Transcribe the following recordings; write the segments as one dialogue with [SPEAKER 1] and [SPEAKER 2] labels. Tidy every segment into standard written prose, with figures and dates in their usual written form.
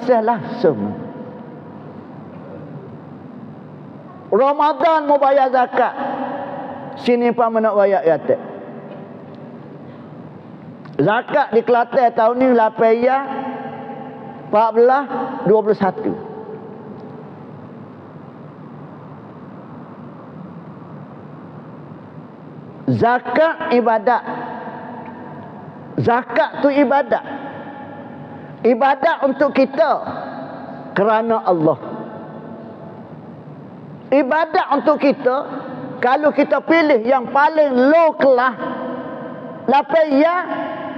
[SPEAKER 1] langsung. Ramadan mau bayar zakat. Sini pun nak bayar yatim. Zakat di Kelantan tahun ni 8 ya 14 21. Zakat ibadat. Zakat tu ibadat. Ibadat untuk kita kerana Allah. Ibadat untuk kita kalau kita pilih yang paling low kelas 8 ya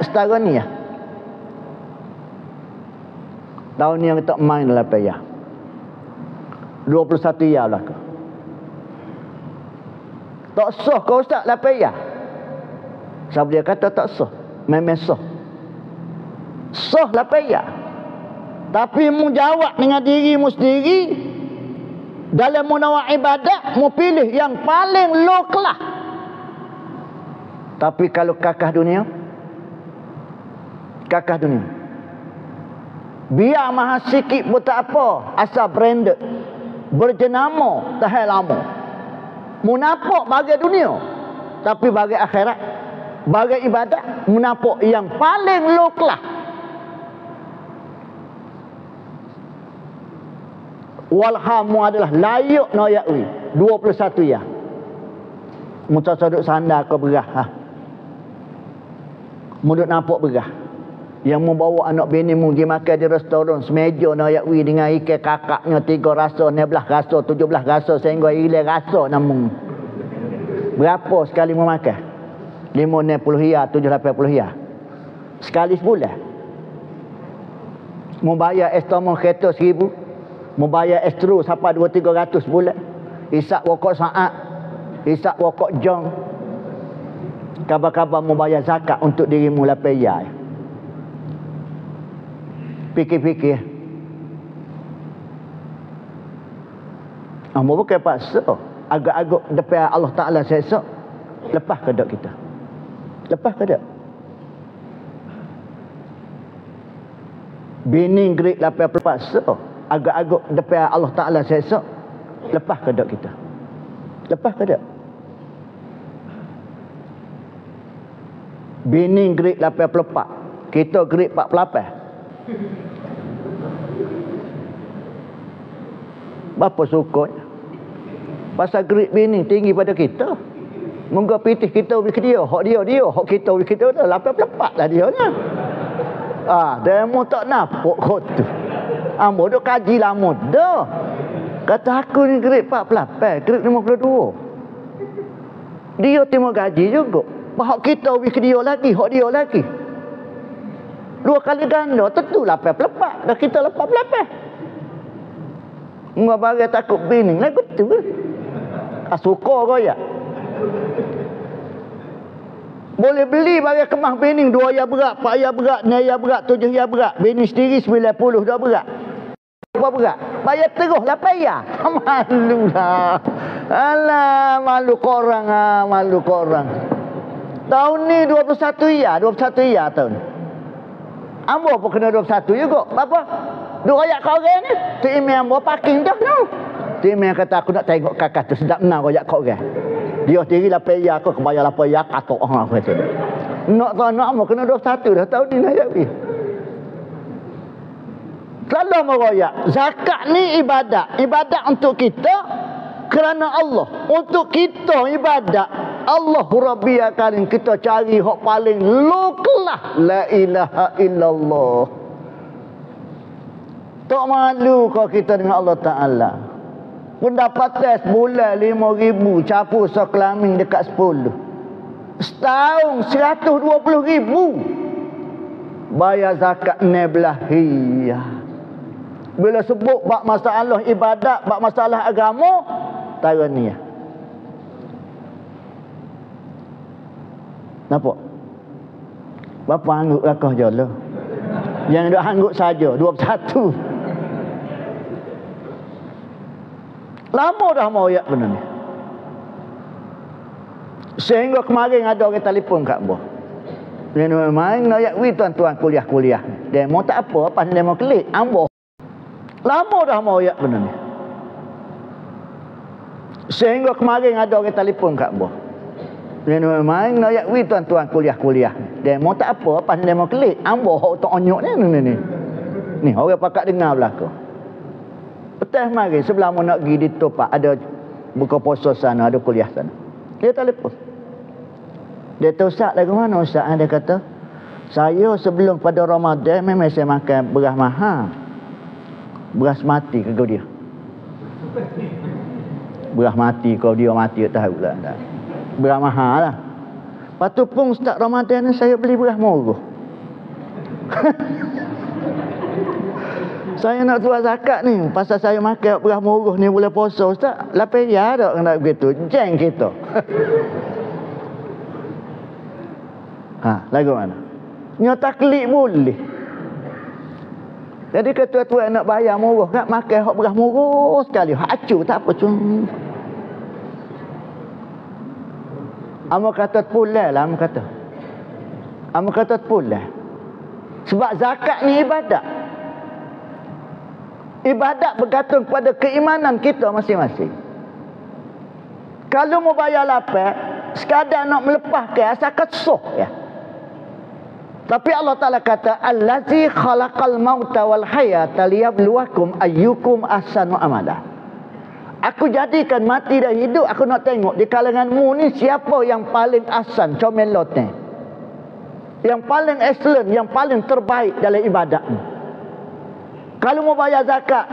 [SPEAKER 1] setara ni ya. Tahun ni yang kita main 8 ya. 21 ya lah. Tak sah kau ustaz 8 ya. Siapa dia kata tak sah? Memang sah. Sah 8 ya. Tapi mu jawab dengan dirimu sendiri dalam munawar ibadat mu pilih yang paling low kelas. Tapi kalau kakah dunia, biar mahal sikit pun tak apa, asal branded, berjenama tahan lama. Munafik bagi dunia, tapi bagi akhirat, bagi ibadat, munafik yang paling low kelas. Walhamu adalah layak noyakwi 21 ya. Muta saduk sandar kau berah ha. Muduk nampak berah. Yang membawa anak bini mu pergi makan di restoran semeja noyakwi dengan ikan kakaknya 3 rasa, 16 rasa, 17 rasa sehingga hilang rasa namun. Berapa sekali mau makan? 560 ya, 780 ya. Sekali sebulan. Mau bayar estomon kereta 1000. Membayar estro sampai 200-300 bulan. Hisap rokok saat, hisap rokok jam. Kabar-kabar membayar zakat untuk dirimu 8 ya. Fikir-fikir. Amba bukan paksa. Agak-agak depan Allah Ta'ala sesok. Lepas ke tak kita? Lepas ke tak? Bini gerik 80 paksa. Agak-agak depan Allah Ta'ala sesok. Lepas ke tak kita? Lepas ke tak? Bini gerik 84. Kita gerik 48. Berapa sukanya? Pasal gerik bini tinggi pada kita. Moga pitih kita bagi dia. Hak dia. Hak kita bagi kita dah 84 lah dia ni. Demo tak nampak kot tu. Ambo duk kaji lama dah. Kata aku ni grade 48, grade 52. Dia terima gaji juga. Hak kita bagi dia lagi, hak dia lagi. 2 kali ganda, tentu 84. Dah kita 88. Enggak bagi takut bini. Lagu tu kan. Suka kau ya. Boleh beli bagi kemah bini 2 ya berat, 4 ya berat, 6 ya berat, 7 ya berat. Bini sendiri 90 dah berat. Apa berat? Bayar terus 8 ya. Malu lah. Alah, malu korang malu korang. Tahun ni 21 ya, 21 ya tahun. Ambo pun kena 21 juga. Apa? 2 royak kau orang ni. Tu email ambo parking dah no. Tu email kata aku nak tengok kakak tu sedap benar royak kau orang. Dia sendiri 8 ya aku bayar 8 ya katok orang kata. Nak ambo kena 21 dah tahun ni nak jadi. Kalau meroyak, zakat ni ibadat. Ibadat untuk kita kerana Allah. Untuk kita ibadat. Allah Rabbi akarin kita cari hak paling low kelas. La ilaha illallah. Tak malu kau kita dengan Allah Ta'ala. Pendapatan sebulan 5,000. Capu sekelamin dekat 10. Setahun 120,000. Bayar zakat 16 hiyah. Bila sebut bab masalah ibadat, bab masalah agama, tara ni. Nampak? Bapa hanggut lakah je lah. Yang dah hanggut saja 21. Lama dah mau ayat benda ni. Sehingga kemarin ada orang telefon kat bawah. Dia main ayat wi tuan-tuan kuliah-kuliah. Demo tak apa, pas demo klik ambo Lama dah mau ayat benda ni. Sehingga kemarin ada orang telefon kat abah. Dia main ayat wi tuan-tuan kuliah-kuliah. Demo tak apa, pas demo klik. Abah tak onyok ni. Ni orang pakak dengar belaka. Petang mari sebelah mu nak pergi di Topak ada buka puasa sana, ada kuliah sana. Dia telefon. Dia tahu Ustaz lagu mana Ustaz? Dia kata, saya sebelum pada Ramadan memang saya makan beras mahal. Beras mati ke kau dia? Beras mati kau dia mati tak tahu lah. Beras mahal lah. Lepas tu pun Ustaz Ramadan ni saya beli beras murah. Saya nak tuan zakat ni. Pasal saya makan beras murah ni boleh puasa Ustaz. Lapar ya tak nak begitu. Jeng kita. Lagu mana? Nyo taklid boleh. Jadi ketua-tua nak bayar murah kan makan hak beras murah sekali. Hak acu tak apa cuma. Amo kata pulai lah amo kata. Amo kata pulai. Sebab zakat ni ibadat. Ibadat bergantung pada keimanan kita masing-masing. Kalau mau bayar lapar, sekadar nak melepaskan asal kesuh ya. Tapi Allah Ta'ala kata, Allazi khalaqal mauta wal hayata liyabluwakum ayyukum ahsanu amala. Aku jadikan mati dan hidup, aku nak tengok di kalanganmu ni siapa yang paling ahsan, comelot ni. Yang paling excellent, yang paling terbaik dalam ibadatmu. Kalau mau bayar zakat,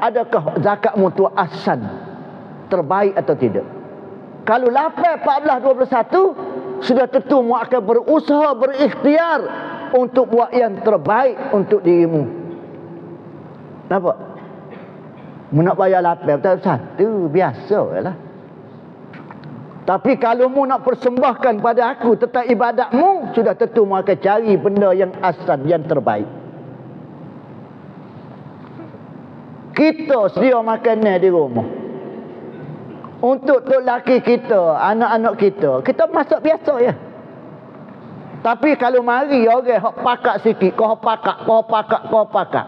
[SPEAKER 1] adakah zakatmu tu ahsan, terbaik atau tidak? Kalau lapar 14-21, sudah tentu mu akan berusaha, berikhtiar untuk buat yang terbaik untuk dirimu. Nampak? Mu nak bayar lapar satu, biasa lah. Tapi kalau mu nak persembahkan pada aku tentang ibadatmu, sudah tentu mu akan cari benda yang ahsan, yang terbaik. Kita sedia makanan di rumah. Untuk tok laki kita, anak-anak kita masak biasa ya. Tapi kalau mari orang hak pakak sikit, kau pakak.